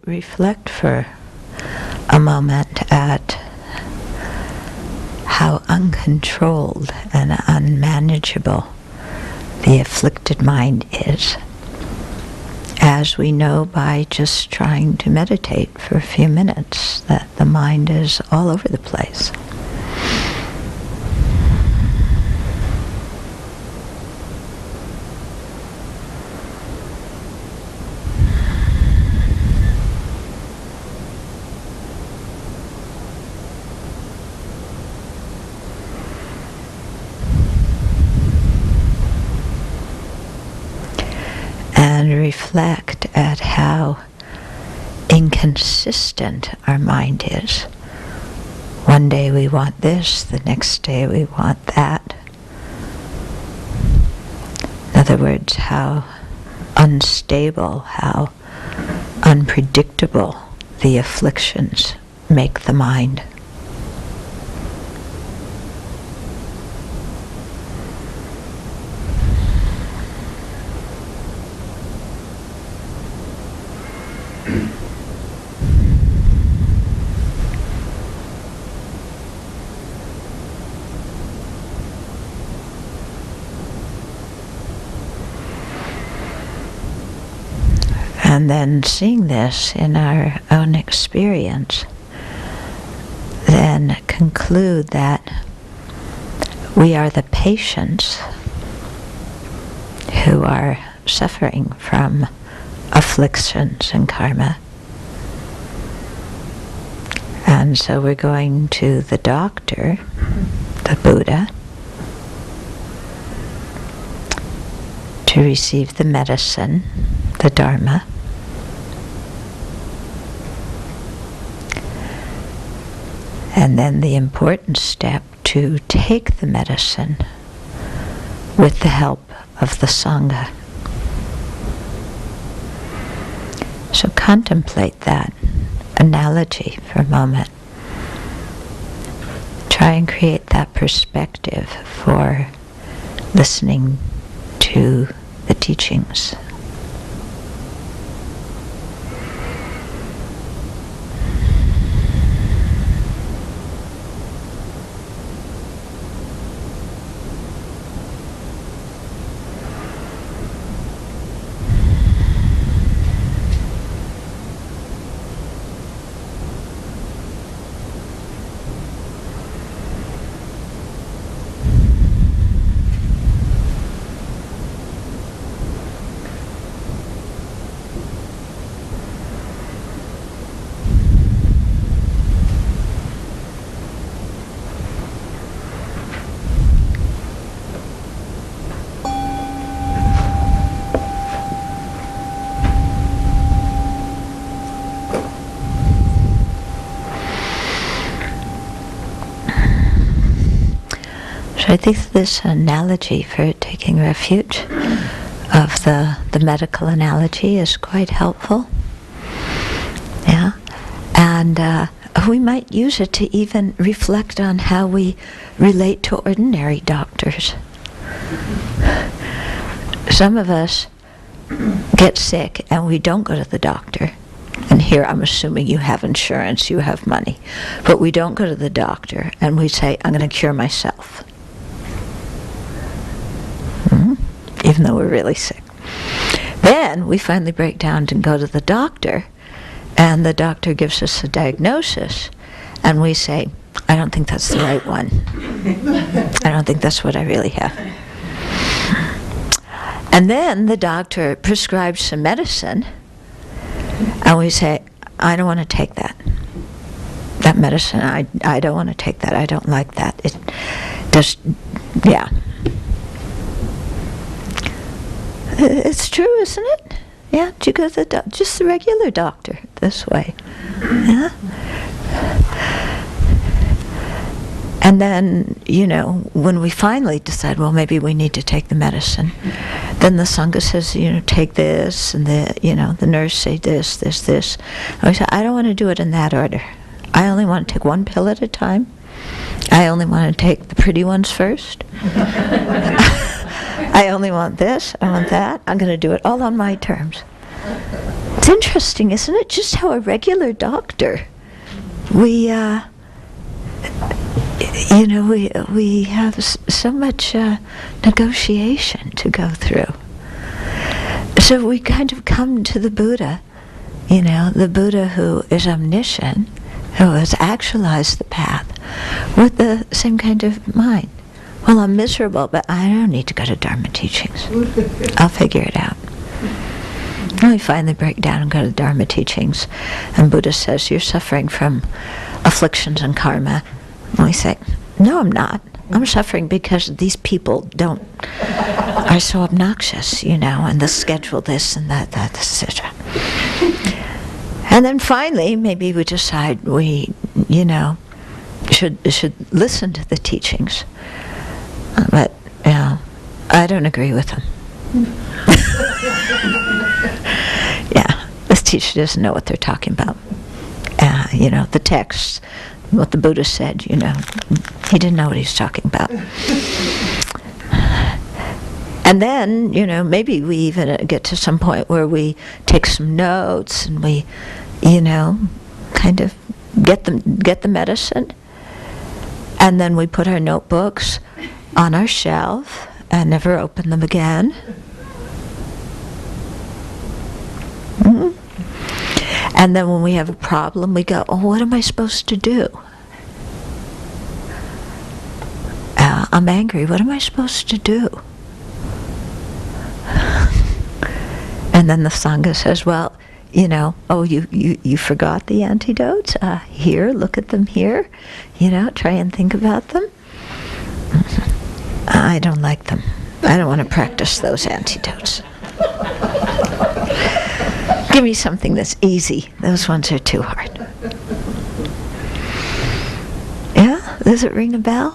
Reflect for a moment at how uncontrolled and unmanageable the afflicted mind is, as we know by just trying to meditate for a few minutes, that the mind is all over the place. And reflect at how inconsistent our mind is. One day we want this, the next day we want that. In other words, how unstable, how unpredictable the afflictions make the mind. And then seeing this in our own experience, then conclude that we are the patients who are suffering from afflictions and karma. And so we're going to the doctor, the Buddha, to receive the medicine, the Dharma. And then the important step to take the medicine with the help of the Sangha. So contemplate that analogy for a moment. Try and create that perspective for listening to the teachings. So I think this analogy for taking refuge of the medical analogy is quite helpful. Yeah, and we might use it to even reflect on how we relate to ordinary doctors. Some of us get sick and we don't go to the doctor. And here I'm assuming you have insurance, you have money. But we don't go to the doctor and we say, I'm going to cure myself. Even though we're really sick. Then we finally break down and go to the doctor, and the doctor gives us a diagnosis, and we say, I don't think that's the right one. I don't think that's what I really have. And then the doctor prescribes some medicine, and we say, I don't want to take that. That medicine, I don't want to take that. I don't like that. It just, yeah. It's true, isn't it? Yeah, do you go to the just the regular doctor this way? Yeah. And then, when we finally decide, well, maybe we need to take the medicine, then the Sangha says, take this, and the nurse say this, this. And we say, I don't want to do it in that order. I only want to take one pill at a time. I only want to take the pretty ones first. I only want this, I want that. I'm going to do it all on my terms. It's interesting, isn't it? Just how a regular doctor, we have so much negotiation to go through. So we kind of come to the Buddha, the Buddha who is omniscient, who has actualized the path, with the same kind of mind. Well, I'm miserable, but I don't need to go to Dharma teachings. I'll figure it out. And we finally break down and go to Dharma teachings, and Buddha says, you're suffering from afflictions and karma. And we say, no, I'm not. I'm suffering because these people are so obnoxious, and they schedule this and that, etc. And then finally, maybe we decide we, should listen to the teachings. But, I don't agree with them. Yeah, this teacher doesn't know what they're talking about. The text, what the Buddha said, he didn't know what he was talking about. And then, maybe we even get to some point where we take some notes and we, kind of get the medicine, and then we put our notebooks on our shelf and never open them again. Mm-hmm. And then when we have a problem, we go, oh, what am I supposed to do? I'm angry. What am I supposed to do? And then the Sangha says, well, you forgot the antidotes? Here, look at them here. Try and think about them. I don't like them. I don't want to practice those antidotes. Give me something that's easy. Those ones are too hard. Yeah? Does it ring a bell?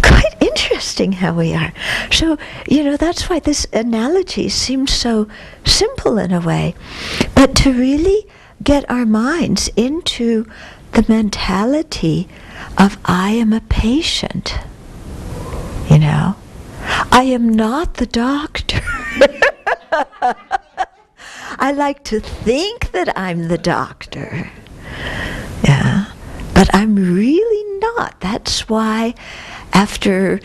Quite interesting how we are. So, that's why this analogy seems so simple in a way. But to really get our minds into the mentality of I am a patient, I am not the doctor. I like to think that I'm the doctor. Yeah. But I'm really not. That's why after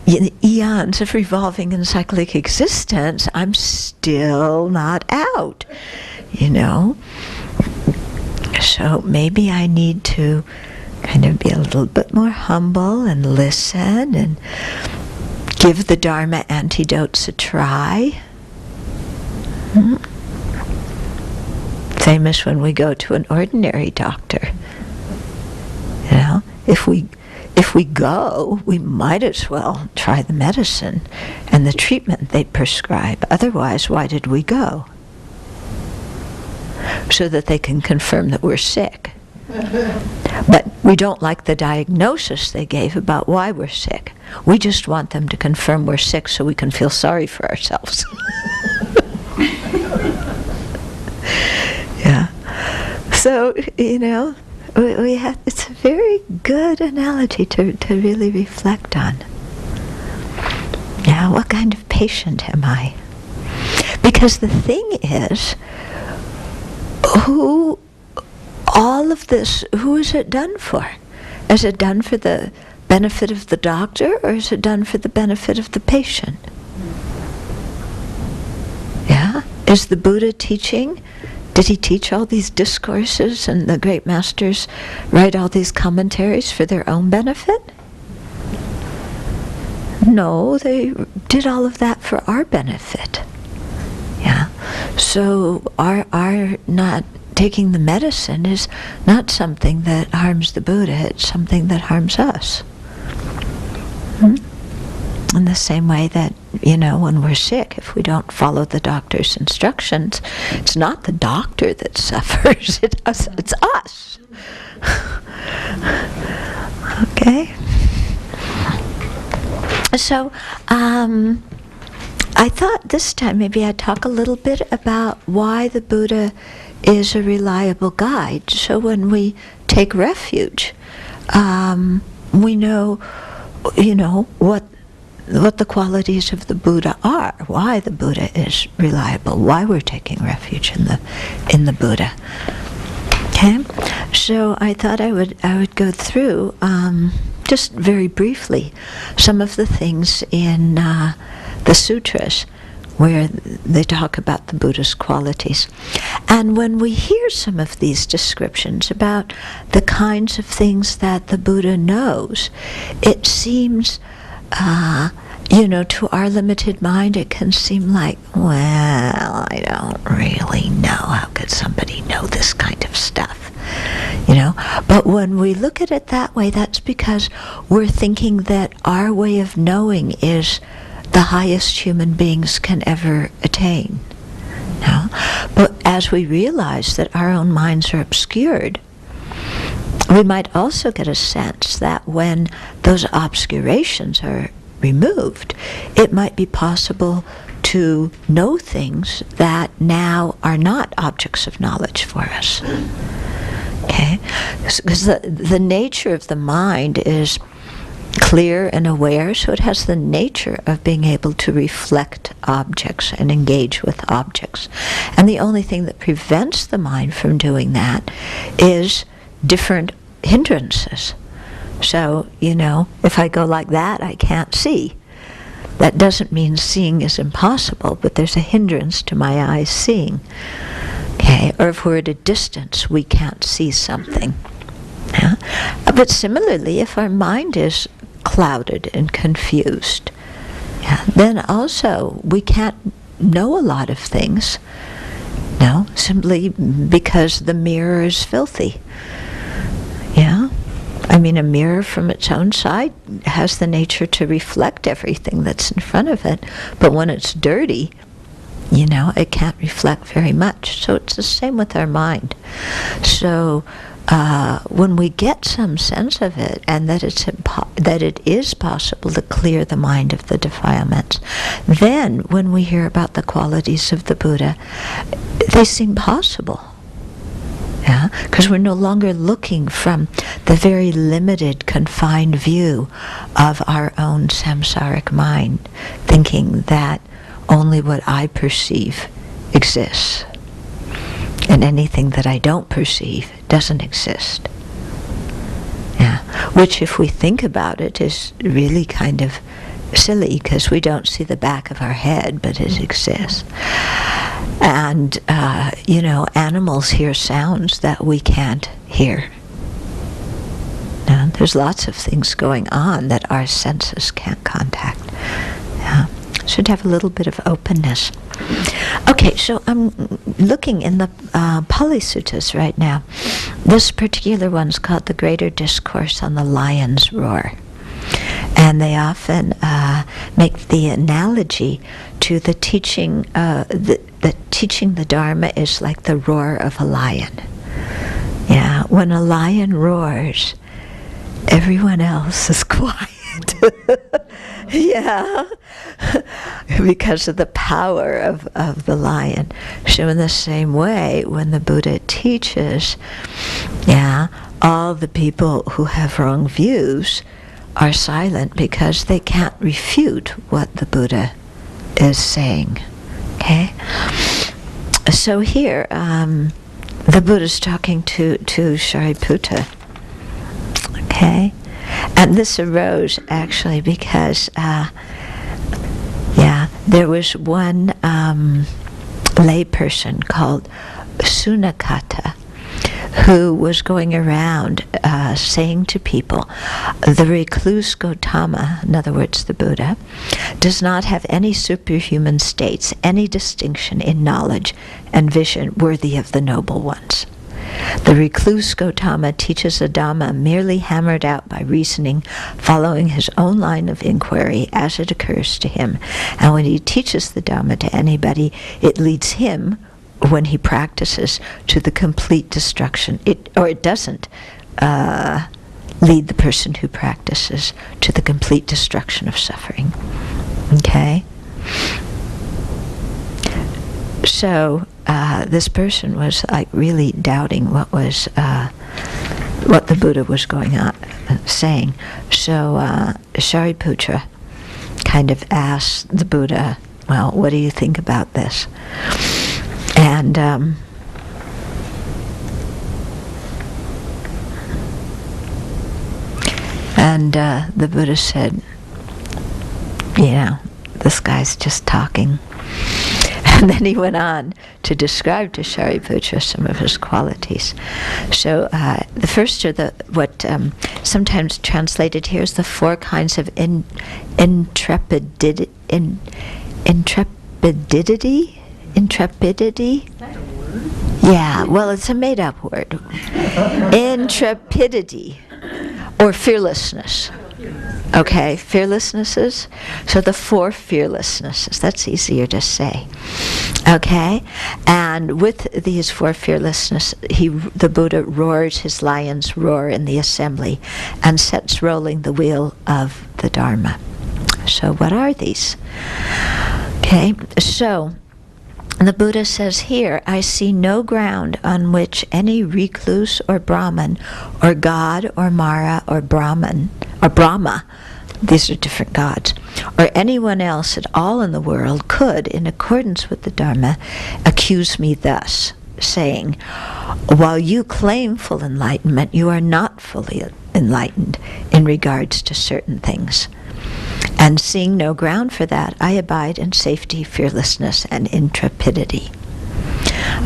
eons of revolving in cyclic existence, I'm still not out, So maybe I need to kind of be a little bit more humble and listen and give the Dharma antidotes a try. Same as when we go to an ordinary doctor. If we go, we might as well try the medicine and the treatment they prescribe. Otherwise, why did we go? So that they can confirm that we're sick. But we don't like the diagnosis they gave about why we're sick. We just want them to confirm we're sick so we can feel sorry for ourselves. Yeah. So, we have, it's a very good analogy to really reflect on. Yeah, what kind of patient am I? Because the thing is, who is it done for? Is it done for the benefit of the doctor, or is it done for the benefit of the patient? Yeah? Is the Buddha teaching? Did he teach all these discourses and the great masters write all these commentaries for their own benefit? No, they did all of that for our benefit. Yeah. So our not taking the medicine is not something that harms the Buddha, it's something that harms us. In the same way that, when we're sick, if we don't follow the doctor's instructions, it's not the doctor that suffers, it's us. Okay? So, I thought this time maybe I'd talk a little bit about why the Buddha is a reliable guide. So when we take refuge, we know, what what the qualities of the Buddha are, why the Buddha is reliable, why we're taking refuge in the Buddha. Okay, so I thought I would go through just very briefly some of the things in the sutras where they talk about the Buddha's qualities. And when we hear some of these descriptions about the kinds of things that the Buddha knows, it seems, to our limited mind, it can seem like, well, I don't really know. How could somebody know this kind of stuff? But when we look at it that way, that's because we're thinking that our way of knowing is the highest human beings can ever attain. But as we realize that our own minds are obscured, we might also get a sense that when those obscurations are removed, it might be possible to know things that now are not objects of knowledge for us. Okay? Because the nature of the mind is clear and aware, so it has the nature of being able to reflect objects and engage with objects. And the only thing that prevents the mind from doing that is different hindrances. So, if I go like that, I can't see. That doesn't mean seeing is impossible, but there's a hindrance to my eyes seeing. Okay? Or if we're at a distance, we can't see something. Yeah? But similarly, if our mind is clouded and confused, then also we can't know a lot of things, simply because the mirror is filthy. A mirror from its own side has the nature to reflect everything that's in front of it, but when it's dirty, it can't reflect very much. So it's the same with our mind. So when we get some sense of it, and that it is possible to clear the mind of the defilements, then when we hear about the qualities of the Buddha, they seem possible. Because we're no longer looking from the very limited, confined view of our own samsaric mind, thinking that only what I perceive exists, and anything that I don't perceive doesn't exist. Which, if we think about it, is really kind of silly, because we don't see the back of our head, but it exists. And, animals hear sounds that we can't hear. There's lots of things going on that our senses can't contact. Should have a little bit of openness. Okay, so I'm looking in the Pali Suttas right now. This particular one's called the Greater Discourse on the Lion's Roar. And they often make the analogy to the teaching, that teaching the Dharma is like the roar of a lion. When a lion roars, everyone else is quiet. Because of the power of the lion. So in the same way, when the Buddha teaches, all the people who have wrong views are silent because they can't refute what the Buddha is saying. Okay? So here, the Buddha's talking to Sariputta. Okay? And this arose actually because, there was one layperson called Sunakata who was going around saying to people, the recluse Gautama, in other words the Buddha, does not have any superhuman states, any distinction in knowledge and vision worthy of the noble ones. The recluse Gautama teaches a Dhamma merely hammered out by reasoning, following his own line of inquiry as it occurs to him. And when he teaches the Dhamma to anybody, it leads him, when he practices, to the complete destruction. It doesn't lead the person who practices to the complete destruction of suffering. Okay? So this person was like really doubting what the Buddha was going on saying. So Shariputra kind of asked the Buddha, well, what do you think about this? And the Buddha said, this guy's just talking. And then he went on to describe to Shariputra some of his qualities. So the first are what sometimes translated here is the 4 kinds of intrepidity. Intrepidity? Yeah, well, it's a made-up word. Intrepidity, or fearlessness. Okay, fearlessnesses. So the 4 fearlessnesses, that's easier to say. Okay, and with these 4 fearlessnesses, the Buddha roars his lion's roar in the assembly and sets rolling the wheel of the Dharma. So what are these? Okay, so the Buddha says here, I see no ground on which any recluse or Brahman or God or Mara or Brahman or Brahma, these are different gods, or anyone else at all in the world could, in accordance with the Dharma, accuse me thus, saying, while you claim full enlightenment, you are not fully enlightened in regards to certain things. And seeing no ground for that, I abide in safety, fearlessness, and intrepidity.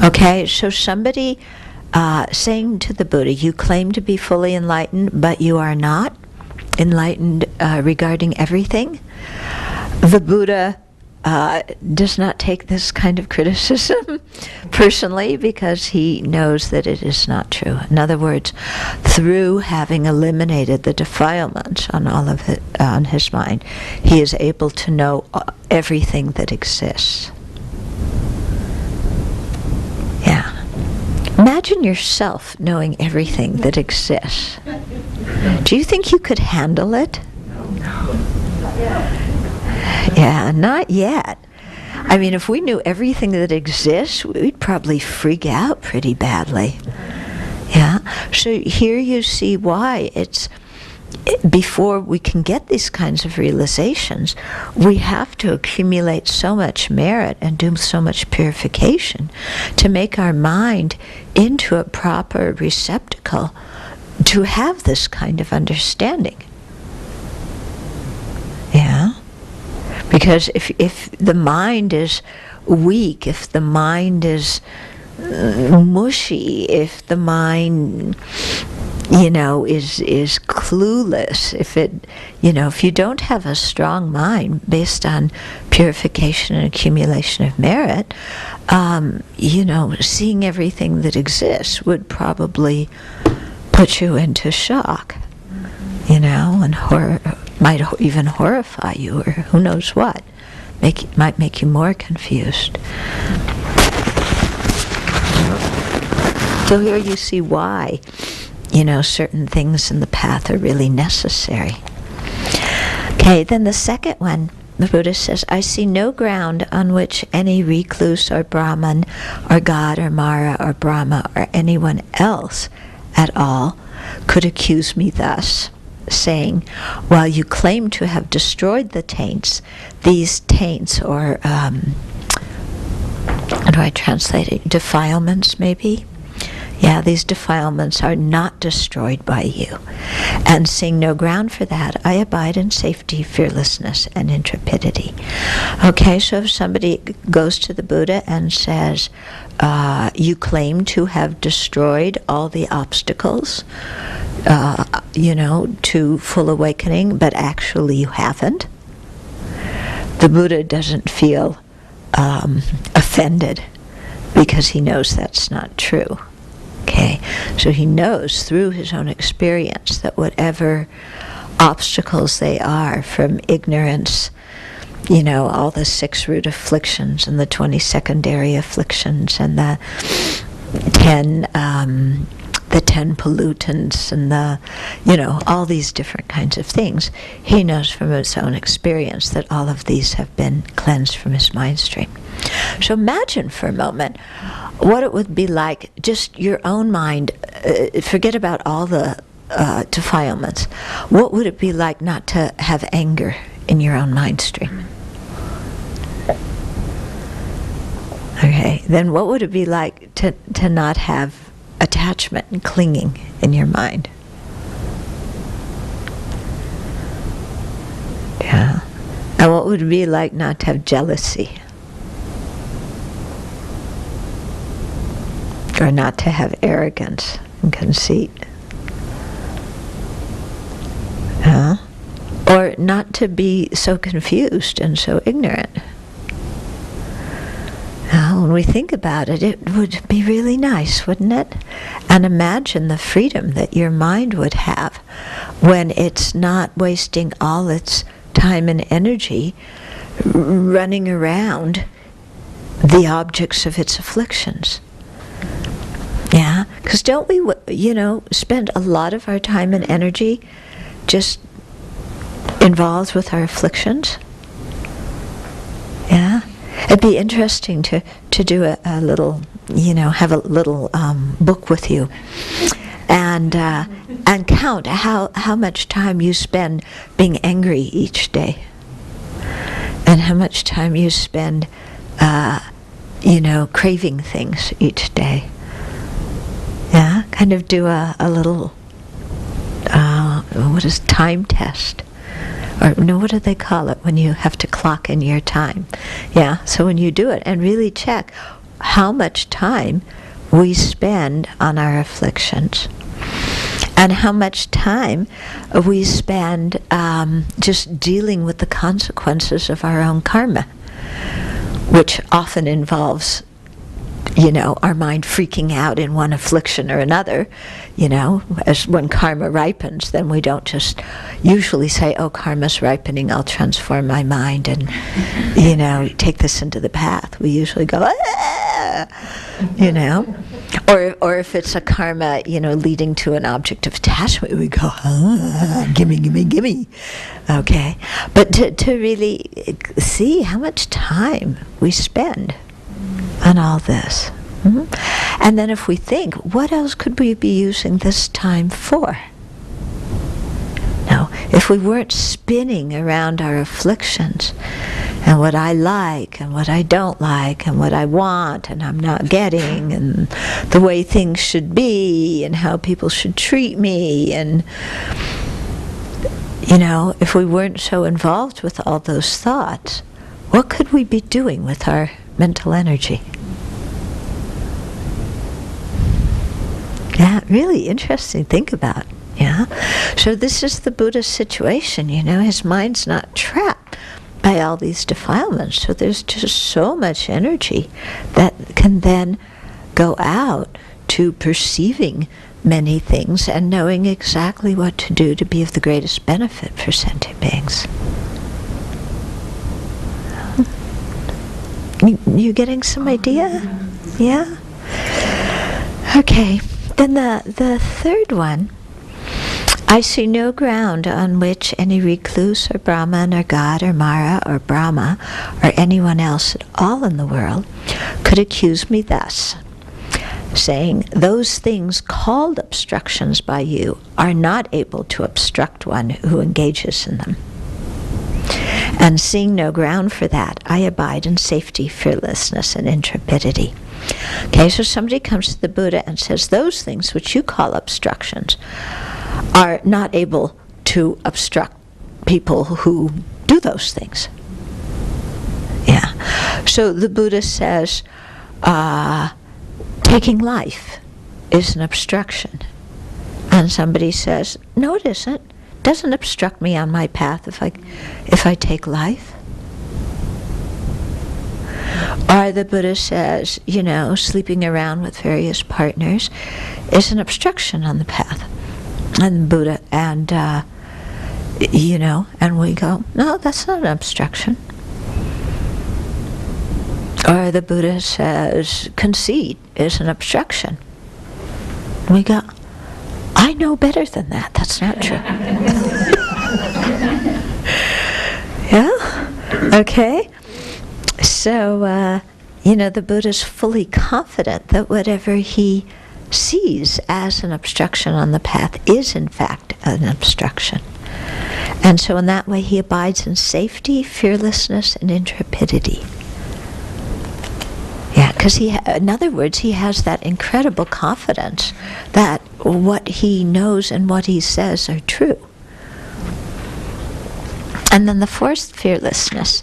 Okay, so somebody saying to the Buddha, you claim to be fully enlightened, but you are not enlightened regarding everything. The Buddha does not take this kind of criticism personally, because he knows that it is not true. In other words, through having eliminated the defilements on all of it, on his mind, he is able to know everything that exists. Yeah. Imagine yourself knowing everything that exists. Do you think you could handle it? Yeah, not yet. I mean, if we knew everything that exists, we'd probably freak out pretty badly. Yeah? So here you see why it's, before we can get these kinds of realizations, we have to accumulate so much merit and do so much purification to make our mind into a proper receptacle to have this kind of understanding. Yeah? Because if the mind is weak, if the mind is mushy, if the mind, is clueless, if you don't have a strong mind based on purification and accumulation of merit, seeing everything that exists would probably put you into shock, and might even horrify you, or who knows what. Might make you more confused. So here you see why, certain things in the path are really necessary. Okay, then the second one, the Buddha says, I see no ground on which any recluse or Brahman or God or Mara or Brahma or anyone else at all could accuse me thus, saying, while you claim to have destroyed the taints, these taints, or how do I translate it? Defilements, maybe? Yeah, these defilements are not destroyed by you. And seeing no ground for that, I abide in safety, fearlessness, and intrepidity. Okay, so if somebody goes to the Buddha and says, you claim to have destroyed all the obstacles, to full awakening, but actually you haven't, the Buddha doesn't feel offended, because he knows that's not true. Okay, so he knows through his own experience that whatever obstacles they are, from ignorance, all the 6 root afflictions and the 20 secondary afflictions and the 10 pollutants and all these different kinds of things, he knows from his own experience that all of these have been cleansed from his mind stream. So imagine for a moment what it would be like, just your own mind, forget about all the defilements. What would it be like not to have anger in your own mind stream. Okay, then what would it be like to not have attachment and clinging in your mind? Yeah. And what would it be like not to have jealousy? Or not to have arrogance and conceit? Or not to be so confused and so ignorant? Now, when we think about it, it would be really nice, wouldn't it? And imagine the freedom that your mind would have when it's not wasting all its time and energy running around the objects of its afflictions. Yeah? Because don't we, spend a lot of our time and energy just involved with our afflictions? Yeah? It'd be interesting to do a little, have a little book with you, and count how much time you spend being angry each day, and how much time you spend, craving things each day. Yeah, kind of do a little, time test? Or no, what do they call it when you have to clock in your time? Yeah, so when you do it and really check how much time we spend on our afflictions and how much time we spend just dealing with the consequences of our own karma, which often involves our mind freaking out in one affliction or another, as when karma ripens, then we don't just usually say, oh, karma's ripening, I'll transform my mind and, take this into the path. We usually go, or if it's a karma, leading to an object of attachment, we go, gimme. Okay. But to really see how much time we spend on all this. Mm-hmm. And then if we think, what else could we be using this time for? Now, if we weren't spinning around our afflictions and what I like and what I don't like and what I want and I'm not getting and the way things should be and how people should treat me, and if we weren't so involved with all those thoughts, what could we be doing with our mental energy? Yeah, really interesting to think about. Yeah. So this is the Buddha's situation, his mind's not trapped by all these defilements. So there's just so much energy that can then go out to perceiving many things and knowing exactly what to do to be of the greatest benefit for sentient beings. You getting some idea? Yeah? Okay. Then the third one, I see no ground on which any recluse or Brahman or God or Mara or Brahma or anyone else at all in the world could accuse me thus, saying, those things called obstructions by you are not able to obstruct one who engages in them. And seeing no ground for that, I abide in safety, fearlessness, and intrepidity. Okay, so somebody comes to the Buddha and says, those things which you call obstructions are not able to obstruct people who do those things. Yeah. So the Buddha says, taking life is an obstruction. And somebody says, no, it isn't. It doesn't obstruct me on my path if I take life. Or the Buddha says, sleeping around with various partners is an obstruction on the path. And Buddha, and we go, no, that's not an obstruction. Or the Buddha says, conceit is an obstruction. And we go, I know better than that. That's not true. Yeah? Okay? So, the Buddha's fully confident that whatever he sees as an obstruction on the path is in fact an obstruction. And so in that way he abides in safety, fearlessness, and intrepidity. Yeah, because in other words, he has that incredible confidence that what he knows and what he says are true. And then the fourth fearlessness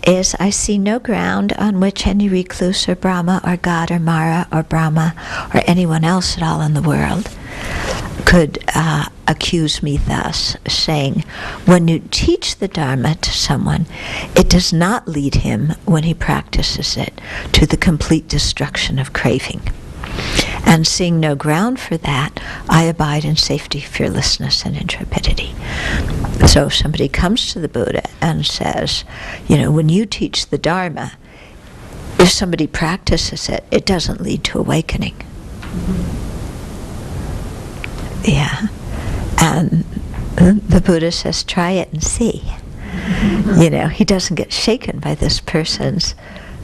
is, I see no ground on which any recluse or Brahma or God or Mara or Brahma or anyone else at all in the world could accuse me thus, saying, when you teach the Dharma to someone, it does not lead him, when he practices it, to the complete destruction of craving. And seeing no ground for that, I abide in safety, fearlessness, and intrepidity. So if somebody comes to the Buddha and says, when you teach the Dharma, if somebody practices it, it doesn't lead to awakening. Yeah. And the Buddha says, try it and see. He doesn't get shaken by this person's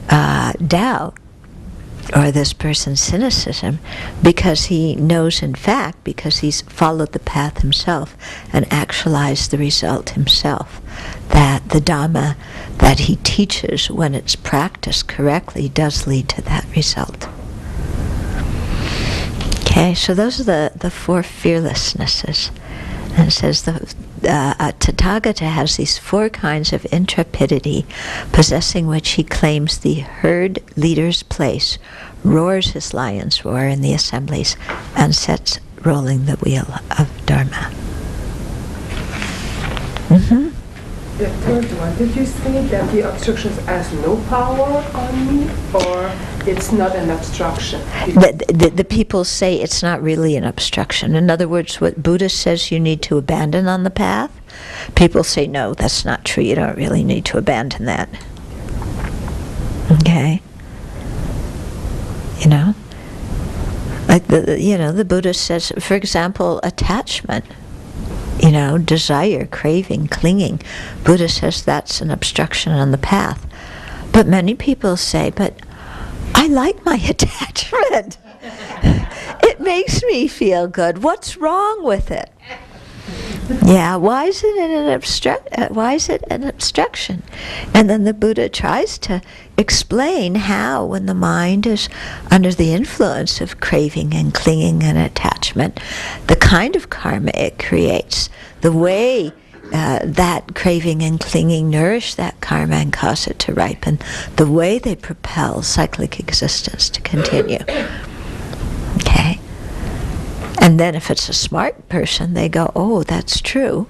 doubt or this person's cynicism, because he knows, in fact, because he's followed the path himself and actualized the result himself, that the Dhamma that he teaches, when it's practiced correctly, does lead to that result. Okay, so those are the four fearlessnesses. And it says Tathagata has these four kinds of intrepidity, possessing which he claims the herd leader's place, roars his lion's roar in the assemblies, and sets rolling the wheel of Dharma. Mm-hmm. The third one, did you say that the obstructions has no power on me, or it's not an obstruction? The people say it's not really an obstruction. In other words, what Buddha says you need to abandon on the path, people say, no, that's not true. You don't really need to abandon that. Okay? Like the Buddha says, for example, attachment. Desire, craving, clinging. Buddha says that's an obstruction on the path. But many people say, but I like my attachment. It makes me feel good. What's wrong with it? Yeah, why is it an obstruction? And then the Buddha tries to explain how, when the mind is under the influence of craving and clinging and attachment, the kind of karma it creates, the way that craving and clinging nourish that karma and cause it to ripen, the way they propel cyclic existence to continue. Okay? And then if it's a smart person, they go, oh, that's true.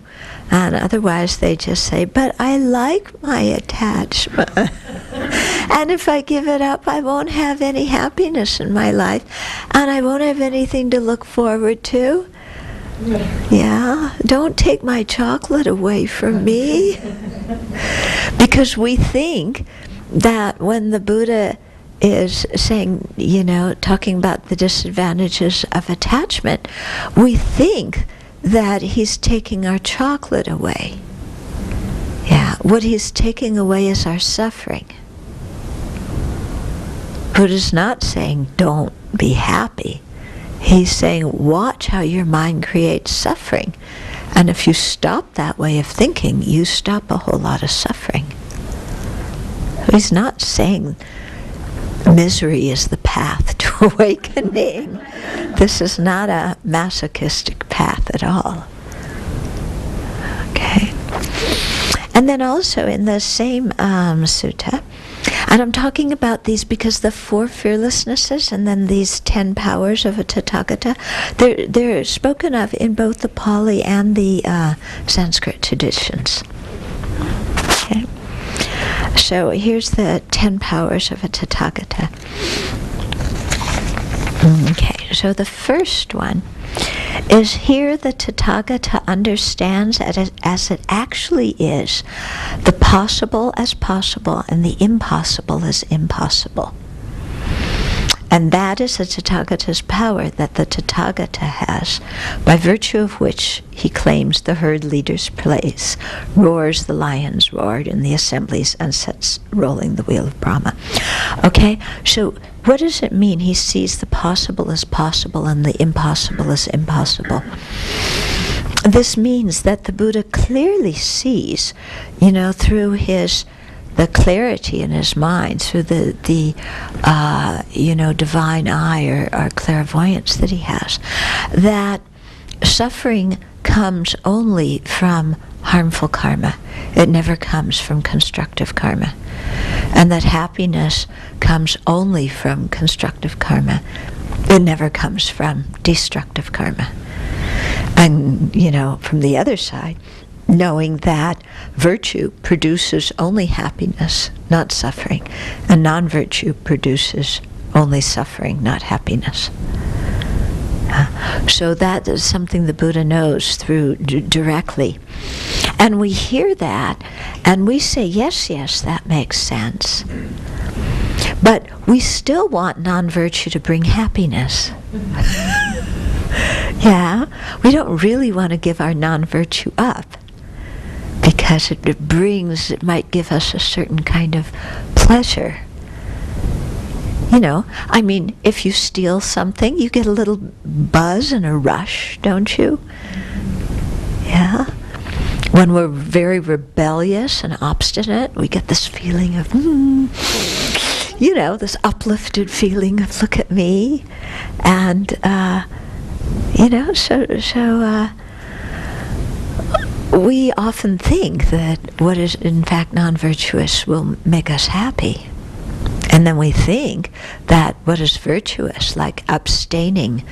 And otherwise they just say, but I like my attachment. And if I give it up, I won't have any happiness in my life. And I won't have anything to look forward to. Yeah, don't take my chocolate away from me. Because we think that when the Buddha is saying, talking about the disadvantages of attachment, we think that he's taking our chocolate away. Yeah, what he's taking away is our suffering. Buddha's not saying don't be happy. He's saying watch how your mind creates suffering. And if you stop that way of thinking, you stop a whole lot of suffering. He's not saying misery is the path to awakening. This is not a masochistic path at all. Okay. And then also in the same sutta, and I'm talking about these because the four fearlessnesses and then these 10 powers of a Tathagata, they're spoken of in both the Pali and the Sanskrit traditions. Okay. So here's the 10 powers of a Tathagata. Okay, so the first one is here the Tathagata understands as it actually is, the possible as possible and the impossible as impossible. And that is the Tathagata's power that the Tathagata has, by virtue of which he claims the herd leader's place, roars the lion's roar in the assemblies, and sets rolling the wheel of Brahma. Okay, so what does it mean he sees the possible as possible and the impossible as impossible? this means that the Buddha clearly sees, through the clarity in his mind, through the divine eye or clairvoyance that he has, that suffering comes only from harmful karma. It never comes from constructive karma. And that happiness comes only from constructive karma. It never comes from destructive karma. And, from the other side, knowing that virtue produces only happiness, not suffering, and non-virtue produces only suffering, not happiness. So that is something the Buddha knows through directly. And we hear that, and we say, yes, that makes sense. But we still want non-virtue to bring happiness. Yeah, we don't really want to give our non-virtue up, because it might give us a certain kind of pleasure. If you steal something, you get a little buzz and a rush, don't you? Yeah. When we're very rebellious and obstinate, we get this feeling of, this uplifted feeling of, look at me. And, we often think that what is in fact non-virtuous will make us happy. And then we think that what is virtuous, like abstaining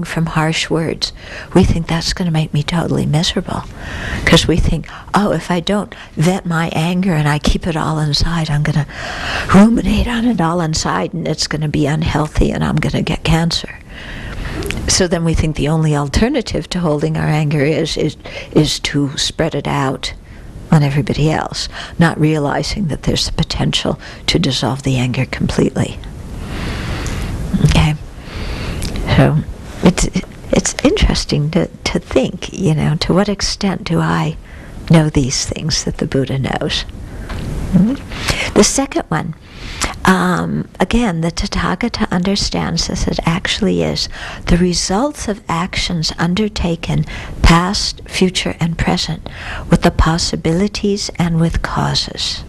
from harsh words, we think that's going to make me totally miserable. Because we think, if I don't vent my anger and I keep it all inside, I'm going to ruminate on it all inside, and it's going to be unhealthy, and I'm going to get cancer. So then we think the only alternative to holding our anger is to spread it out on everybody else, not realizing that there's the potential to dissolve the anger completely. Okay, so it's interesting to think, to what extent do I know these things that the Buddha knows? The second one, again, the Tathagata understands this. It actually is the results of actions undertaken, past, future, and present, with the possibilities and with causes.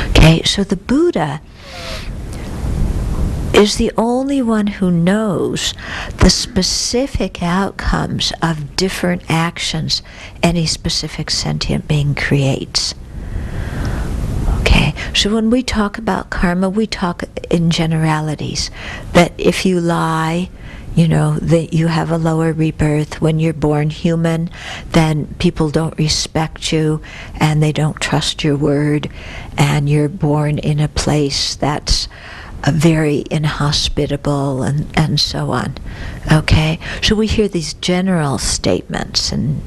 Okay, so the Buddha is the only one who knows the specific outcomes of different actions any specific sentient being creates. Okay, so when we talk about karma, we talk in generalities. That if you lie, that you have a lower rebirth. When you're born human, then people don't respect you and they don't trust your word, and you're born in a place that's very inhospitable, and so on. Okay, so we hear these general statements and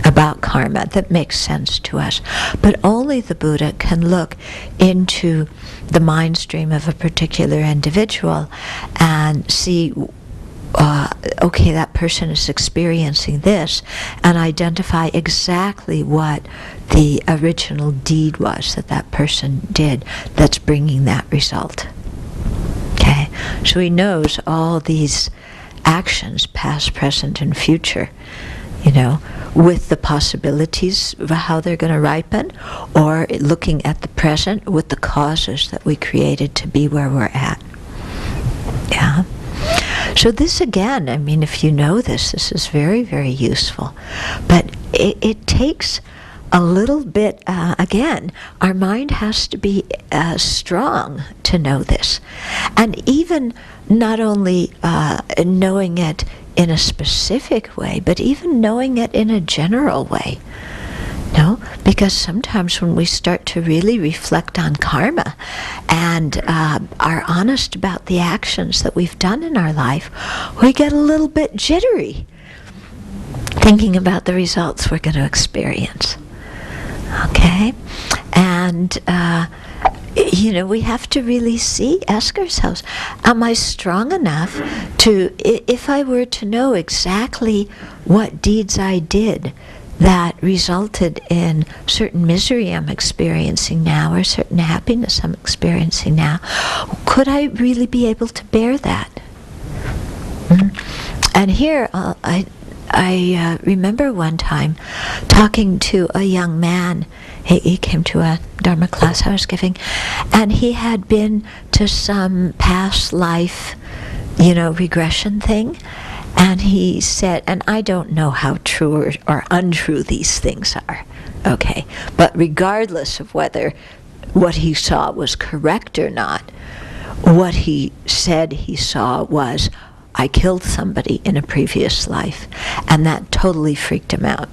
about karma that makes sense to us, but only the Buddha can look into the mind stream of a particular individual and see, okay, that person is experiencing this, and identify exactly what the original deed was that person did that's bringing that result. Okay, so he knows all these actions, past, present, and future, with the possibilities of how they're going to ripen, or looking at the present with the causes that we created to be where we're at. Yeah. So this again, if you know this is very, very useful. But it takes a little bit, again, our mind has to be strong to know this. And even not only knowing it in a specific way, but even knowing it in a general way. No, because sometimes when we start to really reflect on karma and are honest about the actions that we've done in our life, we get a little bit jittery thinking about the results we're going to experience. Okay? And we have to really ask ourselves, am I strong enough to, if I were to know exactly what deeds I did that resulted in certain misery I'm experiencing now or certain happiness I'm experiencing now, could I really be able to bear that? And here, I remember one time talking to a young man. He came to a Dharma class I was giving, and he had been to some past life, regression thing. And he said, and I don't know how true or untrue these things are, okay? But regardless of whether what he saw was correct or not, what he said he saw was, I killed somebody in a previous life, and that totally freaked him out.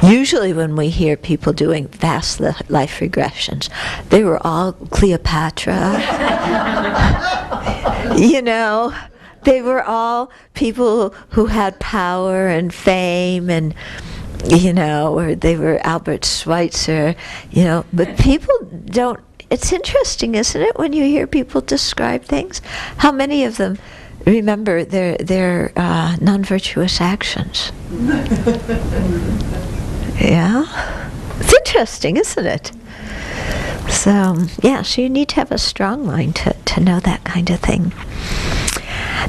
Usually when we hear people doing past life regressions, they were all Cleopatra. They were all people who had power and fame, and or they were Albert Schweitzer, but people don't. It's interesting, isn't it, when you hear people describe things, how many of them remember their non-virtuous actions. Yeah, it's interesting, isn't it? So so you need to have a strong mind to know that kind of thing.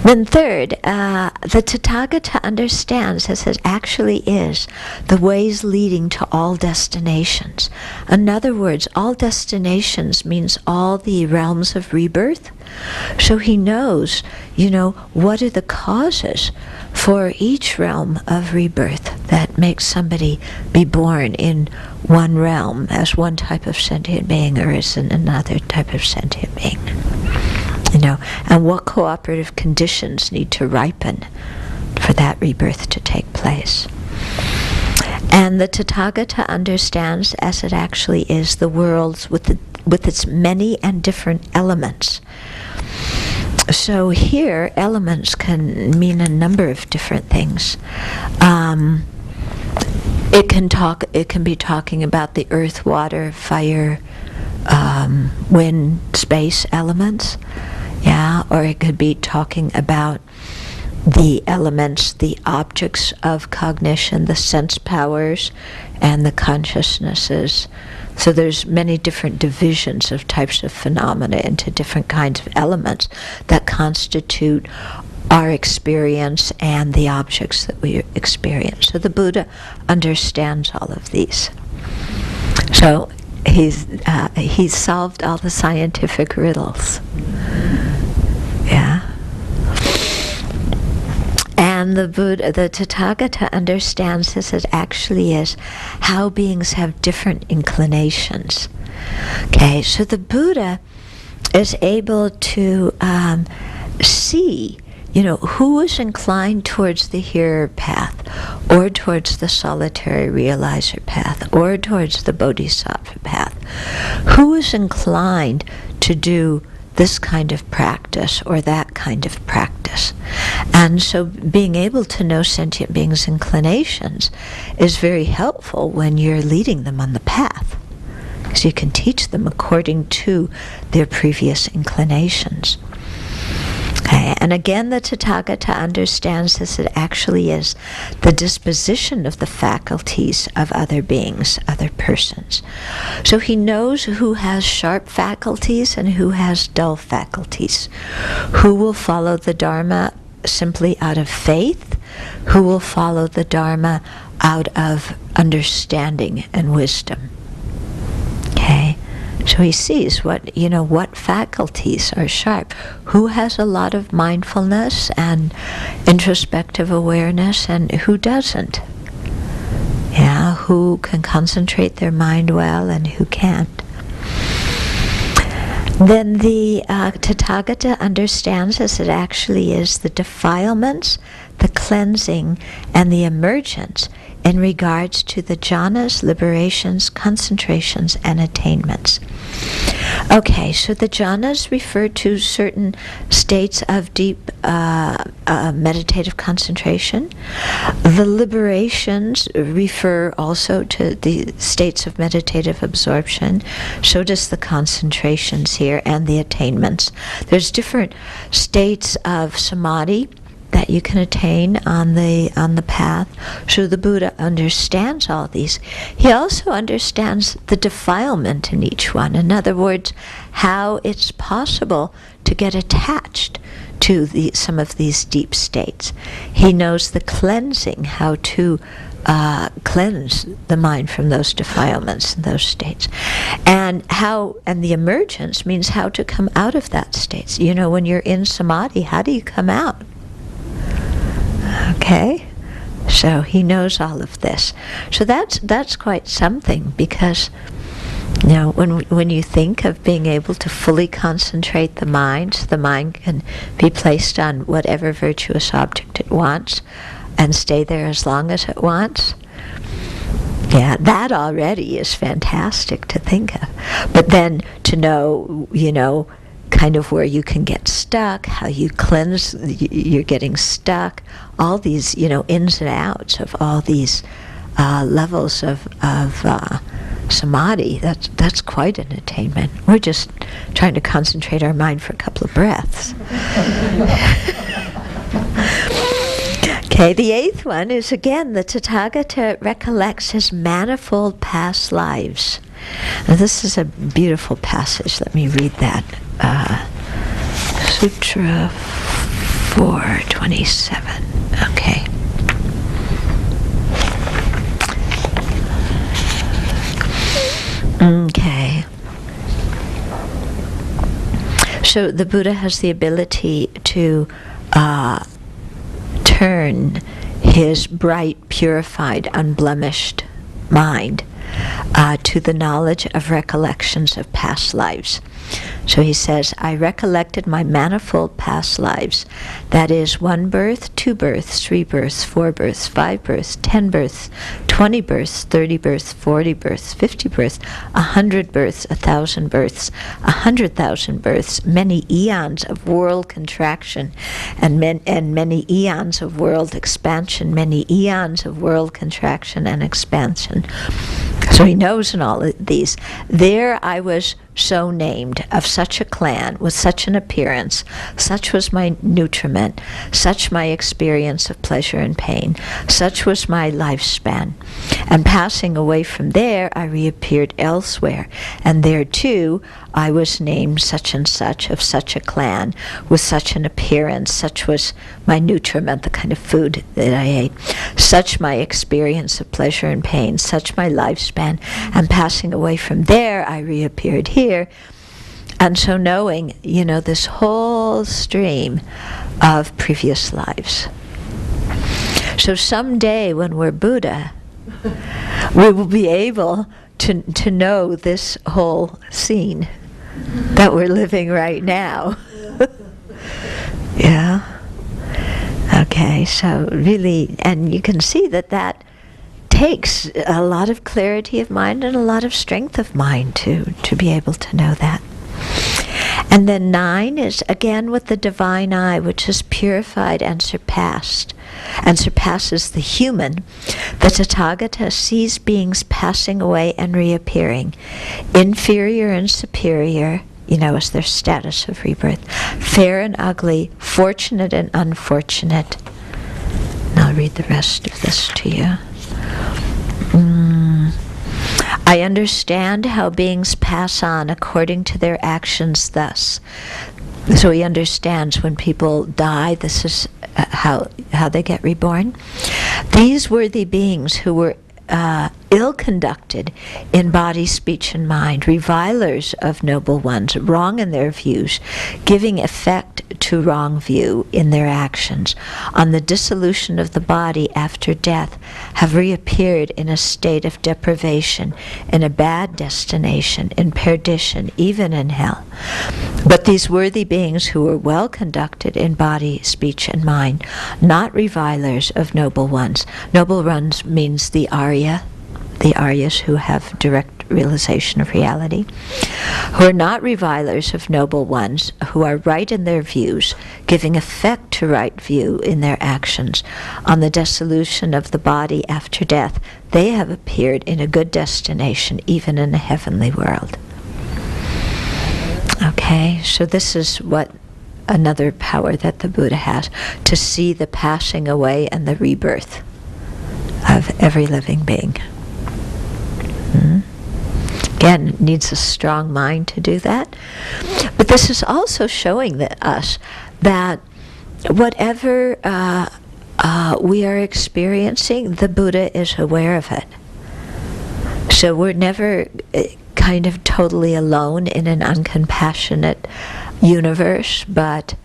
Then third, the Tathagata understands, as it actually is, the ways leading to all destinations. In other words, all destinations means all the realms of rebirth. So he knows, what are the causes for each realm of rebirth that makes somebody be born in one realm as one type of sentient being or as another type of sentient being. And what cooperative conditions need to ripen for that rebirth to take place. And the Tathagata understands, as it actually is, the world with its many and different elements. So here, elements can mean a number of different things. It can be talking about the earth, water, fire, wind, space elements. Or it could be talking about the elements, the objects of cognition, the sense powers, and the consciousnesses. So there's many different divisions of types of phenomena into different kinds of elements that constitute our experience and the objects that we experience. So the Buddha understands all of these. So he's solved all the scientific riddles. And the Tathagata understands this as actually is how beings have different inclinations. Okay, so the Buddha is able to see, who is inclined towards the hearer path, or towards the solitary realizer path, or towards the bodhisattva path. Who is inclined to do this kind of practice or that kind of practice. And so being able to know sentient beings' inclinations is very helpful when you're leading them on the path, because you can teach them according to their previous inclinations. Okay. And again, the Tathagata understands this, it actually is the disposition of the faculties of other beings, other persons. So he knows who has sharp faculties and who has dull faculties, who will follow the Dharma simply out of faith, who will follow the Dharma out of understanding and wisdom. Okay. So he sees what faculties are sharp, who has a lot of mindfulness and introspective awareness, and who doesn't. Who can concentrate their mind well and who can't. Then the Tathagata understands, as it actually is, the defilements, the cleansing, and the emergence in regards to the jhanas, liberations, concentrations, and attainments. Okay, so the jhanas refer to certain states of deep meditative concentration. The liberations refer also to the states of meditative absorption. So does the concentrations here and the attainments. There's different states of samadhi that you can attain on the path. So the Buddha understands all these. He also understands the defilement in each one. In other words, how it's possible to get attached to some of these deep states. He knows the cleansing, how to cleanse the mind from those defilements and those states, and the emergence means how to come out of that state. When you're in samadhi, how do you come out? Okay, so he knows all of this. So that's quite something, because when you think of being able to fully concentrate the mind can be placed on whatever virtuous object it wants and stay there as long as it wants. Yeah, that already is fantastic to think of. But then to know, kind of where you can get stuck, how you cleanse, you're getting stuck, all these, ins and outs of all these levels of samadhi, that's quite an attainment. We're just trying to concentrate our mind for a couple of breaths. Okay, the eighth one is, again, the Tathagata recollects his manifold past lives. Now, this is a beautiful passage. Let me read that. Sutra 427. Okay. Okay. So the Buddha has the ability to turn his bright, purified, unblemished mind to the knowledge of recollections of past lives. So he says, I recollected my manifold past lives. That is 1 birth, 2 births, 3 births, 4 births, 5 births, 10 births, 20 births, 30 births, 40 births, 50 births, 100 births, 1,000 births, 100,000 births, many eons of world contraction, and many eons of world expansion, many eons of world contraction and expansion. So he knows in all of these. There I was so named, of such a clan, with such an appearance, such was my nutriment, such my experience of pleasure and pain, such was my lifespan. And passing away from there, I reappeared elsewhere, and there too I was named such and such, of such a clan, with such an appearance, such was my nutriment, the kind of food that I ate, such my experience of pleasure and pain, such my lifespan, and passing away from there, I reappeared here. And so knowing, this whole stream of previous lives. So someday when we're Buddha, we will be able to know this whole scene that we're living right now. Yeah. Okay, so really, and you can see that takes a lot of clarity of mind and a lot of strength of mind to be able to know that. And then 9 is again with the divine eye, which is purified and surpassed, and surpasses the human. The Tathagata sees beings passing away and reappearing, inferior and superior, as their status of rebirth, fair and ugly, fortunate and unfortunate. And I'll read the rest of this to you. I understand how beings pass on according to their actions thus. So he understands when people die, this is how they get reborn. These worthy beings who were ill-conducted in body, speech, and mind, revilers of noble ones, wrong in their views, giving effect to wrong view in their actions, on the dissolution of the body after death, have reappeared in a state of deprivation, in a bad destination, in perdition, even in hell. But these worthy beings who were well conducted in body, speech, and mind, not revilers of noble ones. Noble ones means the Aryas who have direct realization of reality, who are not revilers of noble ones, who are right in their views, giving effect to right view in their actions. On the dissolution of the body after death, they have appeared in a good destination, even in a heavenly world. Okay, so this is what another power that the Buddha has, to see the passing away and the rebirth of every living being. Again, it needs a strong mind to do that. But this is also showing us that whatever we are experiencing, the Buddha is aware of it. So we're never kind of totally alone in an uncompassionate universe, but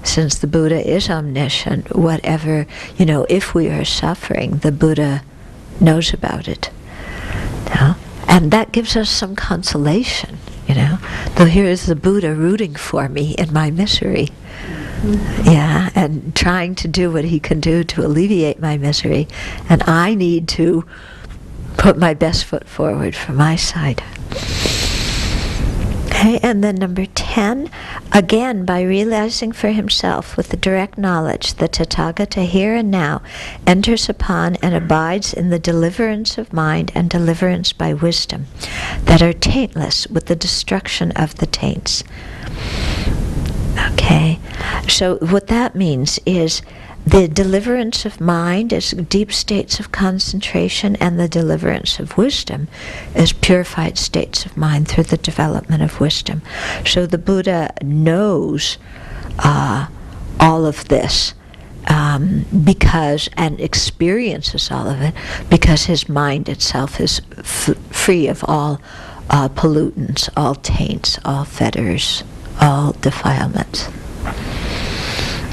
since the Buddha is omniscient, whatever, if we are suffering, the Buddha knows about it. And that gives us some consolation, Though here is the Buddha rooting for me in my misery. Yeah, and trying to do what he can do to alleviate my misery. And I need to put my best foot forward for my side. Okay, and then number 10, again, by realizing for himself with the direct knowledge, the Tathagata here and now enters upon and abides in the deliverance of mind and deliverance by wisdom that are taintless with the destruction of the taints. Okay, so what that means is the deliverance of mind is deep states of concentration, and the deliverance of wisdom is purified states of mind through the development of wisdom. So the Buddha knows all of this because, and experiences all of it, because his mind itself is free of all pollutants, all taints, all fetters, all defilements.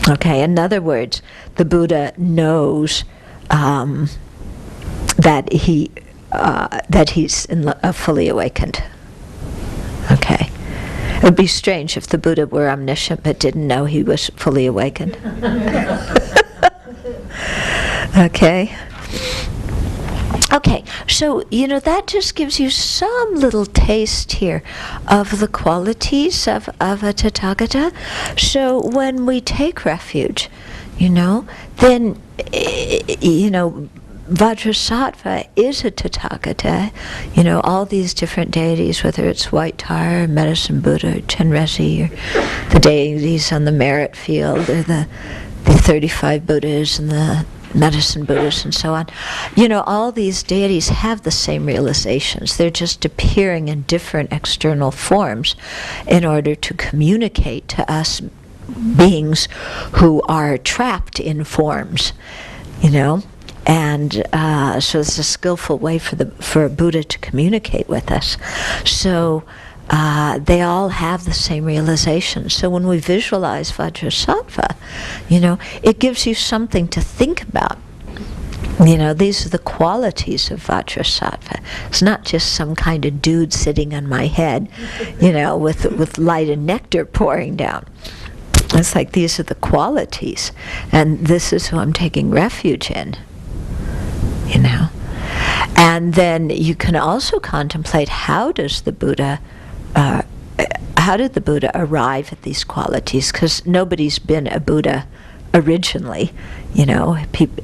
Okay, in other words, the Buddha knows that he's fully awakened. Okay, it would be strange if the Buddha were omniscient but didn't know he was fully awakened. Okay. Okay, so, that just gives you some little taste here of the qualities of a Tathagata. So when we take refuge, then, Vajrasattva is a Tathagata. All these different deities, whether it's White Tar, Medicine Buddha, or Chenrezig, or the deities on the merit field, or the 35 Buddhas and the Medicine Buddhists and so on. All these deities have the same realizations. They're just appearing in different external forms in order to communicate to us beings who are trapped in forms, And so it's a skillful way for a Buddha to communicate with us. So they all have the same realization. So when we visualize Vajrasattva, it gives you something to think about. These are the qualities of Vajrasattva. It's not just some kind of dude sitting on my head, with light and nectar pouring down. It's like these are the qualities, and this is who I'm taking refuge in. And then you can also contemplate how did the Buddha arrive at these qualities? Because nobody's been a Buddha originally.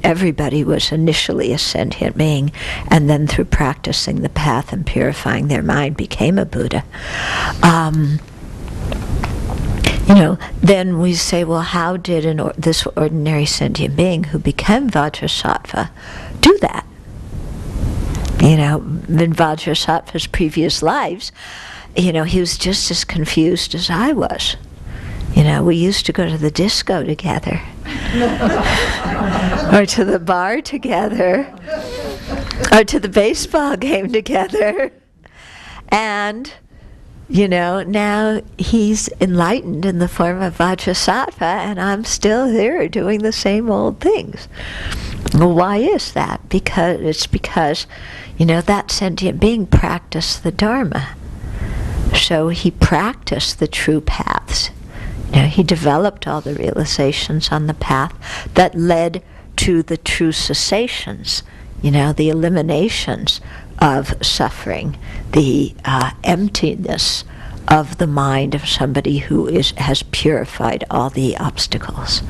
Everybody was initially a sentient being, and then through practicing the path and purifying their mind became a Buddha. Then we say, well, how did this ordinary sentient being who became Vajrasattva do that? In Vajrasattva's previous lives, he was just as confused as I was. We used to go to the disco together, or to the bar together, or to the baseball game together. And, now he's enlightened in the form of Vajrasattva, and I'm still here doing the same old things. Well, why is that? Because that sentient being practiced the Dharma. So he practiced the true paths. He developed all the realizations on the path that led to the true cessations, the eliminations of suffering, the emptiness of the mind of somebody who has purified all the obstacles.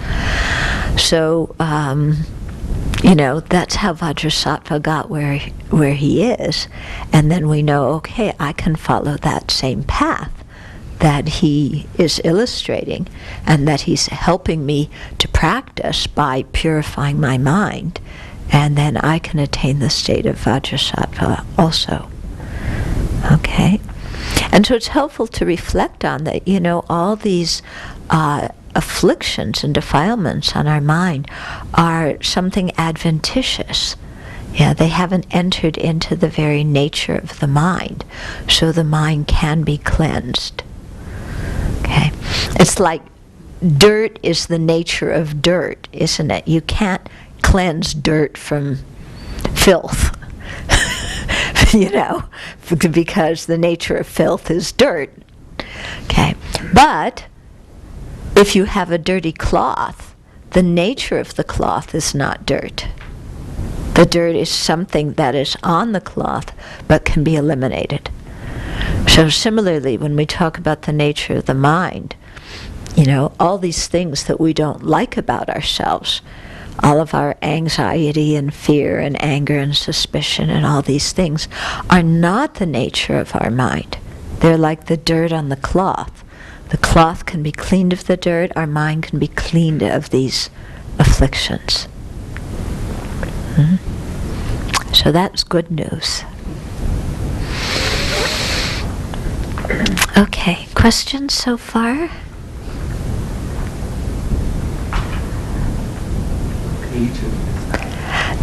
So, that's how Vajrasattva got where he is. And then we know, okay, I can follow that same path that he is illustrating and that he's helping me to practice by purifying my mind, and then I can attain the state of Vajrasattva also. Okay? And so it's helpful to reflect on that, all these afflictions and defilements on our mind are something adventitious. Yeah, they haven't entered into the very nature of the mind, so the mind can be cleansed. Okay? It's like dirt is the nature of dirt, isn't it? You can't cleanse dirt from filth, because the nature of filth is dirt. Okay? But if you have a dirty cloth, the nature of the cloth is not dirt. The dirt is something that is on the cloth but can be eliminated. So similarly, when we talk about the nature of the mind, all these things that we don't like about ourselves, all of our anxiety and fear and anger and suspicion and all these things are not the nature of our mind. They're like the dirt on the cloth. The cloth can be cleaned of the dirt, our mind can be cleaned of these afflictions. So that's good news. Okay, questions so far?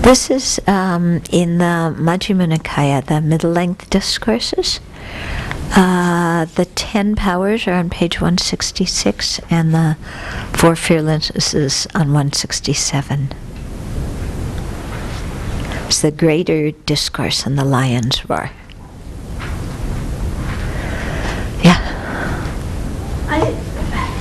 This is in the Majjhima Nikaya, the middle-length discourses. The 10 powers are on page 166, and the 4 fearlessnesses on 167. It's the greater discourse on the lion's roar. Yeah.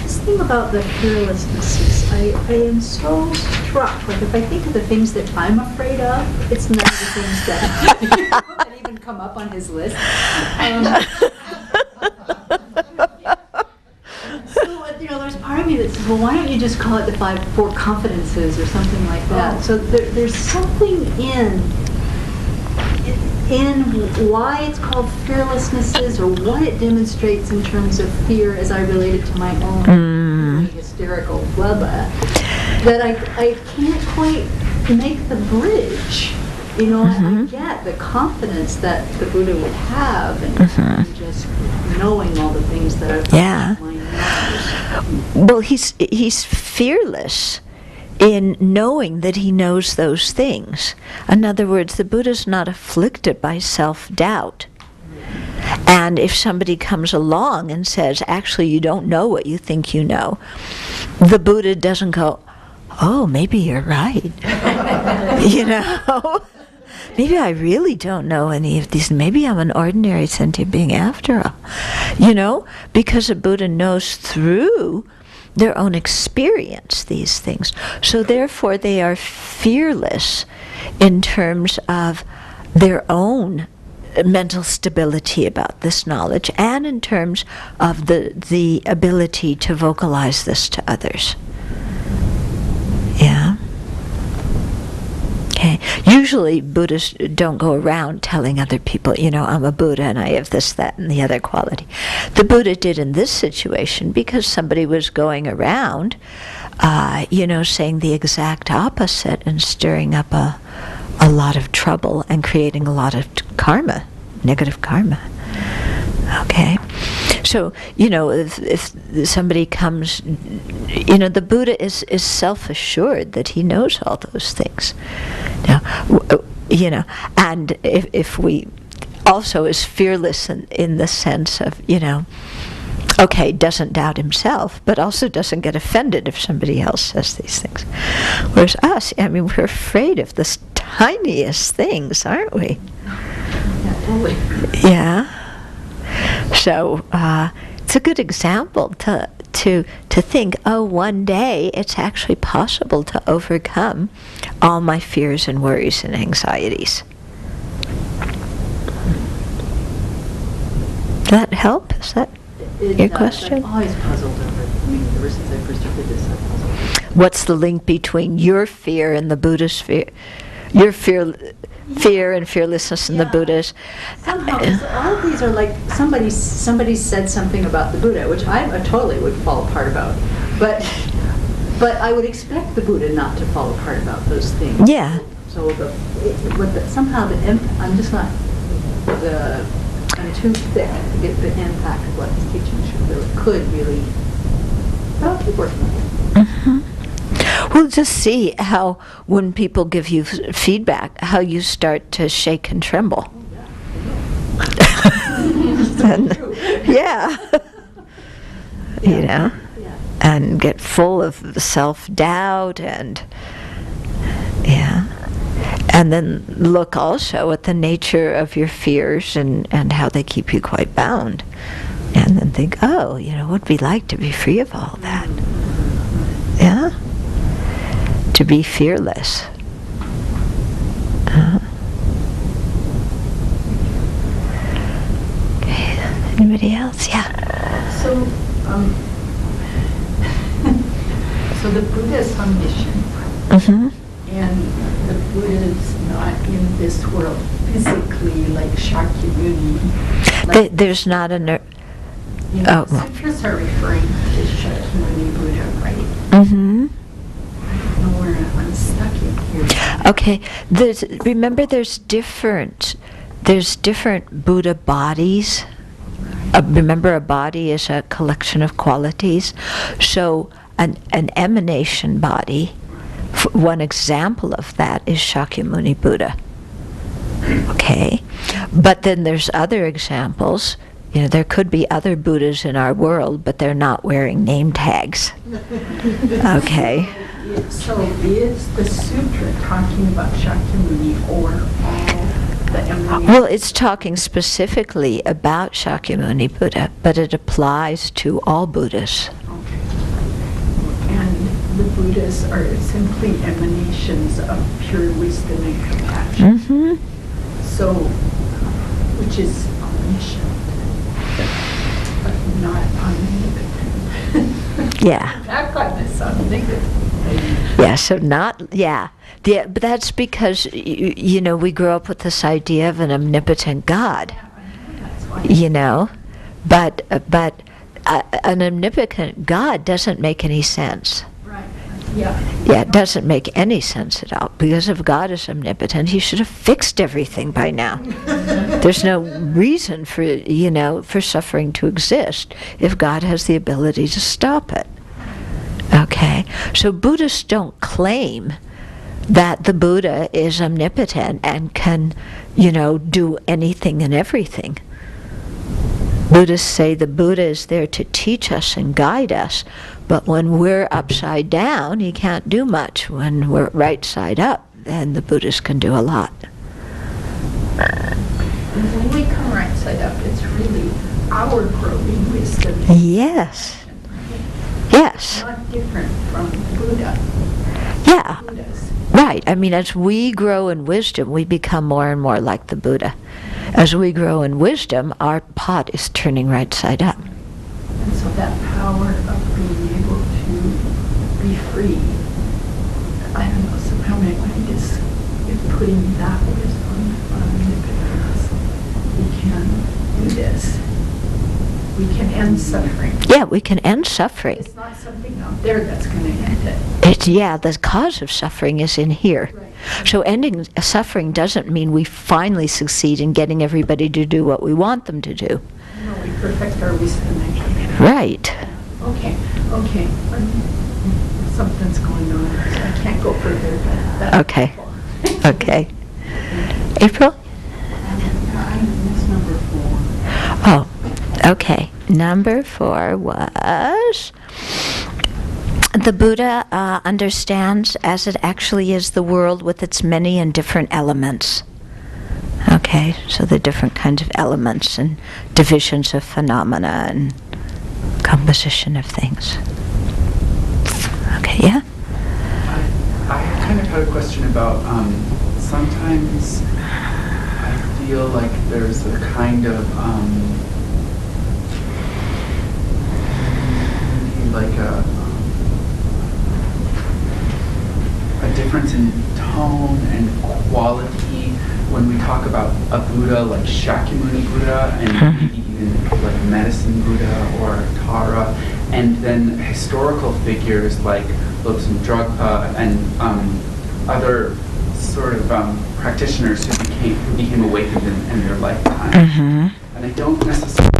This thing about the fearlessnesses, I am so struck. Like, if I think of the things that I'm afraid of, it's none of the things that even come up on his list. So, there's part of me that says, well, why don't you just call it the 4 confidences or something like that? So there's something in why it's called fearlessnesses, or what it demonstrates in terms of fear as I relate it to my own hysterical blubber, that I can't quite make the bridge. I get the confidence that the Buddha would have in just knowing all the things that are my knowledge. Well, he's fearless in knowing that he knows those things. In other words, the Buddha's not afflicted by self-doubt. And if somebody comes along and says, actually, you don't know what you think you know, the Buddha doesn't go, oh, maybe you're right. Maybe I really don't know any of these. Maybe I'm an ordinary sentient being after all. Because the Buddha knows through their own experience these things. So therefore they are fearless in terms of their own mental stability about this knowledge, and in terms of the ability to vocalize this to others. Yeah. Okay. Usually Buddhists don't go around telling other people, I'm a Buddha and I have this, that, and the other quality. The Buddha did in this situation because somebody was going around, saying the exact opposite and stirring up a lot of trouble and creating a lot of karma, negative karma. Okay. So, if somebody comes, the Buddha is self-assured that he knows all those things. Now, and if we also is fearless in the sense of, okay, doesn't doubt himself, but also doesn't get offended if somebody else says these things. Whereas us, we're afraid of the tiniest things, aren't we? Yeah, totally. Yeah. So it's a good example to think, one day it's actually possible to overcome all my fears and worries and anxieties. Does that help? Is that your question? I've always puzzled over it. Ever since I first heard this, I've puzzled. What's the link between your fear and the Buddha's fear? Your fear and fearlessness in the Yeah. Buddhas. Somehow, 'cause all of these are like somebody said something about the Buddha, which I totally would fall apart about. But I would expect the Buddha not to fall apart about those things. Yeah. So somehow I'm just not I'm too thick to get the impact of what he's teaching could really. But I'll keep working on it. Mhm. Well, just see how when people give you feedback, how you start to shake and tremble. And- yeah. You know, Yeah. and get full of self-doubt and, yeah. And then look also at the nature of your fears and how they keep you quite bound. And then think, oh, what would it be like to be free of all that? Yeah? To be fearless. Okay, anybody else? Yeah. So, so the Buddha is omniscient, Mm-hmm. and the Buddha is not in this world physically like Shakyamuni. There's not a Sutras are referring to Shakyamuni Buddha, right? Mm-hmm. I don't know where I'm stuck in here. Okay. Remember, there's different Buddha bodies. Remember, a body is a collection of qualities. So an emanation body, one example of that is Shakyamuni Buddha. Okay? But then there's other examples. There could be other Buddhas in our world, but they're not wearing name tags. Okay? So is the sutra talking about Shakyamuni or all the emanations? Well, it's talking specifically about Shakyamuni Buddha, but it applies to all Buddhas. Okay. And the Buddhas are simply emanations of pure wisdom and compassion. Mm-hmm. So, which is omniscient, but not omnipotent. Yeah. That got this omnipotent. Yeah, so but that's because, we grow up with this idea of an omnipotent God, That's why. but an omnipotent God doesn't make any sense. Right. Yeah. Yeah, it doesn't make any sense at all, because if God is omnipotent, he should have fixed everything by now. There's no reason for suffering to exist if God has the ability to stop it. Okay, so Buddhists don't claim that the Buddha is omnipotent and can, do anything and everything. Buddhists say the Buddha is there to teach us and guide us, but when we're upside down, he can't do much. When we're right side up, then the Buddhist can do a lot. When we come right side up, it's really our growing wisdom. Yes. Yes. Not different from Buddha. Yeah. Buddhas. Right. I mean, as we grow in wisdom, we become more and more like the Buddha. As we grow in wisdom, our pot is turning right side up. And so that power of being able to be free, I don't know, somehow my mind is putting that wisdom on omnipotence. We can do this. We can end suffering. Yeah, we can end suffering. It's not something out there that's going to end it. The cause of suffering is in here. Right. So ending suffering doesn't mean we finally succeed in getting everybody to do what we want them to do. No, we perfect our wisdom and compassion. Right. Okay. Something's going on, so I can't go further. But that's Okay. helpful. Okay. April? I missed number 4. Oh, okay. Number 4 was the Buddha understands as it actually is the world with its many and different elements. Okay, so the different kinds of elements and divisions of phenomena and composition of things. Okay, yeah? I kind of had a question about sometimes I feel like there's a kind of like a difference in tone and quality when we talk about a Buddha like Shakyamuni Buddha and maybe even like medicine Buddha or Tara, and then historical figures like Lobsang Dragpa and other sort of practitioners who became awakened in their lifetime. And I don't necessarily.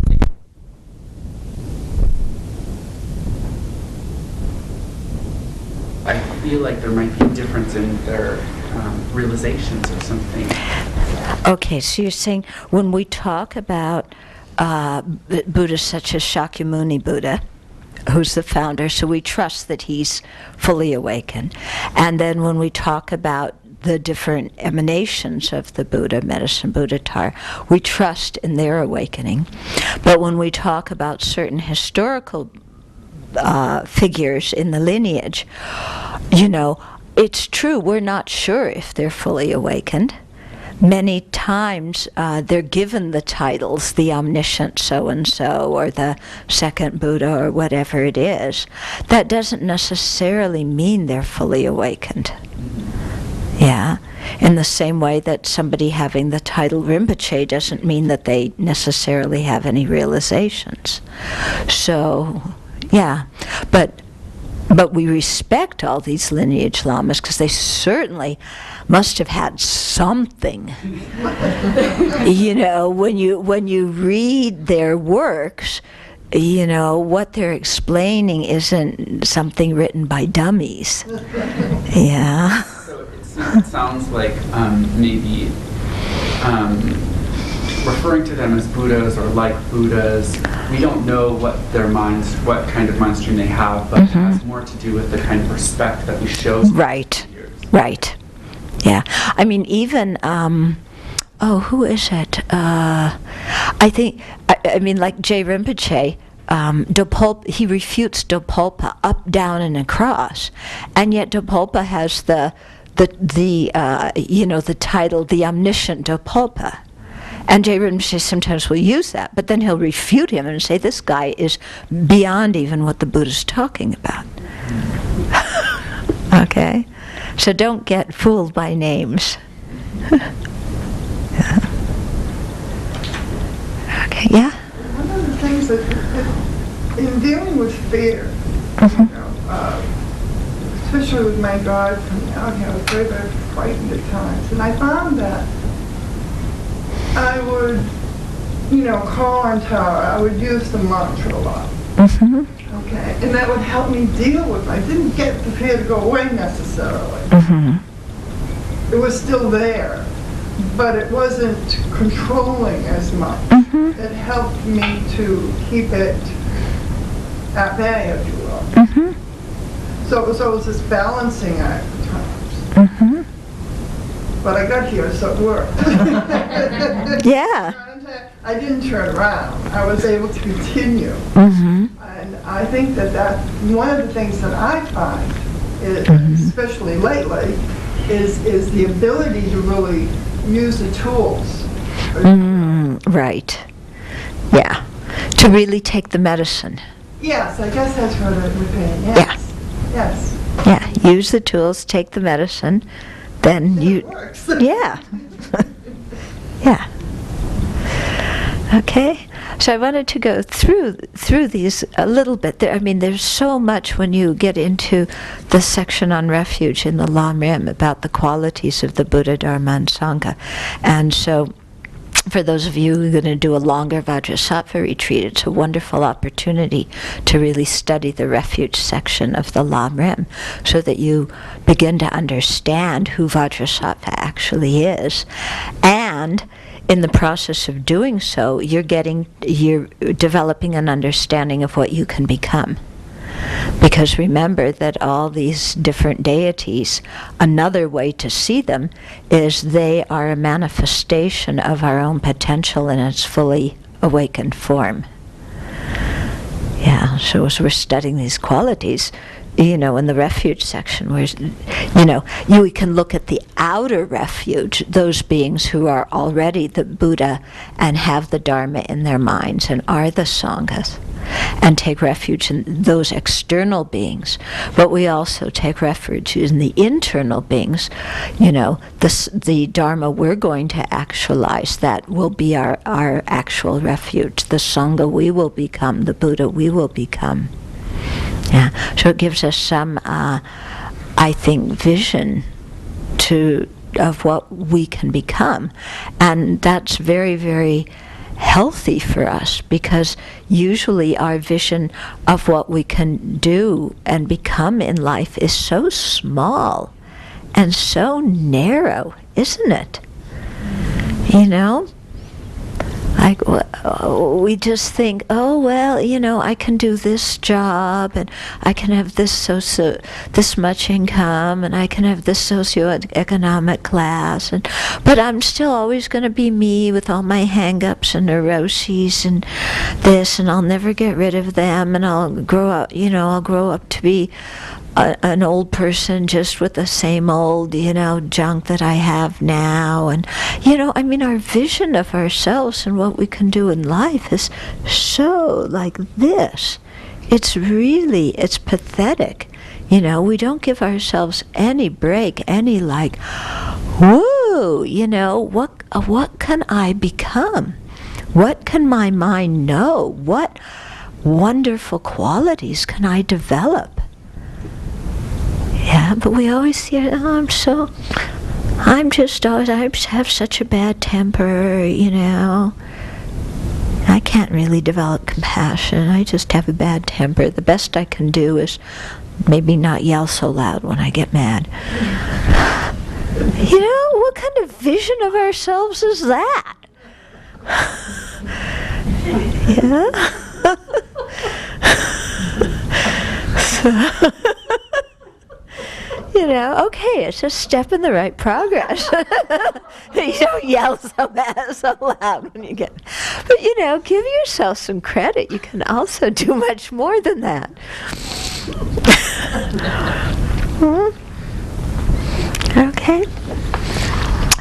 I feel like there might be a difference in their realizations or something. Okay, so you're saying when we talk about Buddhas such as Shakyamuni Buddha, who's the founder, so we trust that he's fully awakened. And then when we talk about the different emanations of the Buddha, medicine Buddha, Tara, we trust in their awakening. But when we talk about certain historical figures in the lineage, it's true, we're not sure if they're fully awakened. Many times they're given the titles, the omniscient so-and-so or the second Buddha or whatever it is. That doesn't necessarily mean they're fully awakened. Yeah, in the same way that somebody having the title Rinpoche doesn't mean that they necessarily have any realizations. So, yeah, but we respect all these lineage lamas because they certainly must have had something. When you read their works, what they're explaining isn't something written by dummies. Yeah. So it sounds like maybe referring to them as Buddhas or like Buddhas, we don't know what kind of mind stream they have, but it has more to do with the kind of respect that we show. Right. Yeah. I mean, even, who is it? I think, like Jay Rinpoche, he refutes Dopolpa up, down, and across, and yet Dopolpa has the title, the omniscient Dopolpa. And Jay Rinpoche sometimes will use that, but then he'll refute him and say, this guy is beyond even what the Buddha's talking about. Okay? So don't get fooled by names. Yeah. Okay, yeah? One of the things that in dealing with fear, especially with my God coming out here, I was very, very frightened at times. And I found that I would, call on Tara. I would use the mantra a lot. Okay, and that would help me deal with it. I didn't get the fear to go away necessarily. It was still there, but it wasn't controlling as much. It helped me to keep it at bay, if you will. So it was this balancing act at times. But I got here, so it worked. Yeah. I didn't turn around. I was able to continue. And I think that one of the things that I find, especially lately, is the ability to really use the tools. Right. Yeah. To really take the medicine. Yes, I guess that's what we're saying. Yes. Yeah. Use the tools, take the medicine, then It works. Yeah. Yeah. Okay, so I wanted to go through these a little bit. There's so much when you get into the section on refuge in the Lam Rim about the qualities of the Buddha, Dharma, and Sangha. And so for those of you who are going to do a longer Vajrasattva retreat, it's a wonderful opportunity to really study the refuge section of the Lam Rim so that you begin to understand who Vajrasattva actually is. And in the process of doing so, you're developing an understanding of what you can become. Because remember that all these different deities, another way to see them is they are a manifestation of our own potential in its fully awakened form. Yeah, so as we're studying these qualities, in the refuge section, where, you can look at the outer refuge, those beings who are already the Buddha and have the Dharma in their minds and are the Sanghas. and take refuge in those external beings, but we also take refuge in the internal beings. The Dharma we're going to actualize, that will be our actual refuge. The Sangha we will become, the Buddha we will become. Yeah, so it gives us some, I think, vision of what we can become, and that's very, very healthy for us, because usually our vision of what we can do and become in life is so small and so narrow, isn't it? Like, we just think, oh, well, I can do this job, and I can have this much income, and I can have this socioeconomic class, but I'm still always going to be me with all my hang-ups and neuroses and this, and I'll never get rid of them, and I'll grow up to be an old person just with the same old, junk that I have now. And, our vision of ourselves and what we can do in life is so like this. It's pathetic. We don't give ourselves any break, any like, whoa, what can I become? What can my mind know? What wonderful qualities can I develop? Yeah, but we always hear, I have such a bad temper, I can't really develop compassion. I just have a bad temper. The best I can do is maybe not yell so loud when I get mad. What kind of vision of ourselves is that? Okay, it's a step in the right progress. You don't yell so loud when you get... But, give yourself some credit. You can also do much more than that. Okay.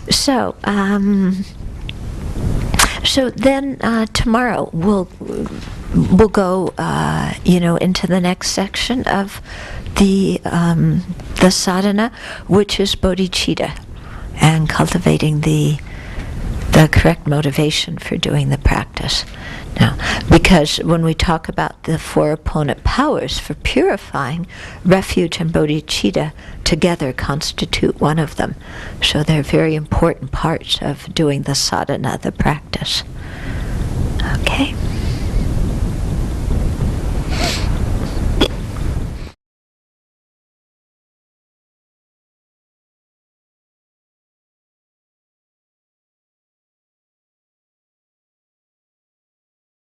So then tomorrow we'll go, into the next section of the sadhana, which is bodhicitta, and cultivating the correct motivation for doing the practice. Now, because when we talk about the four opponent powers for purifying, refuge and bodhicitta together constitute one of them. So they're very important parts of doing the sadhana, the practice. Okay.